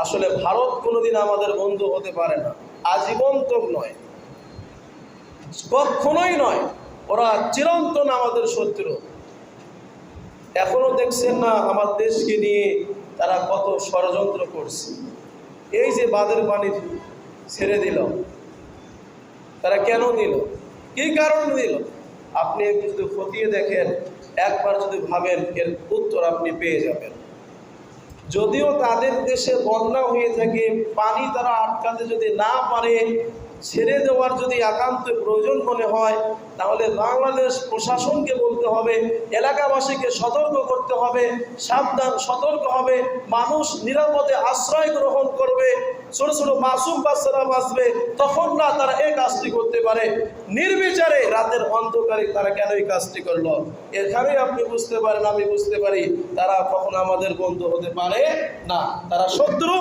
আসলে ভারত কোনোদিন আমাদের বন্ধু হতে পারে না, আজীবন তো নয়, কখনোই নয়। ওরা চিরন্তন আমাদের শত্রু। এখনো দেখছেন না আমার দেশকে নিয়ে তারা কত ষড়যন্ত্র করছে। এই যে বাঁধের পানি ছেড়ে দিল, তারা কেন দিল, কি কারণ দিল? আপনি একটু যদি খতিয়ে দেখেন, একবার যদি ভাবেন, এর উত্তর আপনি পেয়ে যাবেন। যদিও তাদের দেশে বন্যা হয়ে থাকে, পানি তারা আটকাতে যদি না পারে, ছেড়ে দেওয়ার যদি একান্ত প্রয়োজন মনে হয়, তাহলে বাংলাদেশ প্রশাসনকে বলতে হবে, এলাকাবাসীকে সতর্ক করতে হবে, সাবধান সতর্ক হবে, মানুষ নিরাপদে আশ্রয় গ্রহণ করবে, ছোট ছোট মাসুম বাচ্চারা বাঁচবে, তখন না তারা এই কাজটি করতে পারে। নির্বিচারে রাতের অন্ধকারে তারা কেন এই কাজটি করলো, এখানেই আপনি বুঝতে পারেন, আমি বুঝতে পারি, তারা কখনো আমাদের বন্ধু হতে পারে না, তারা শত্রু।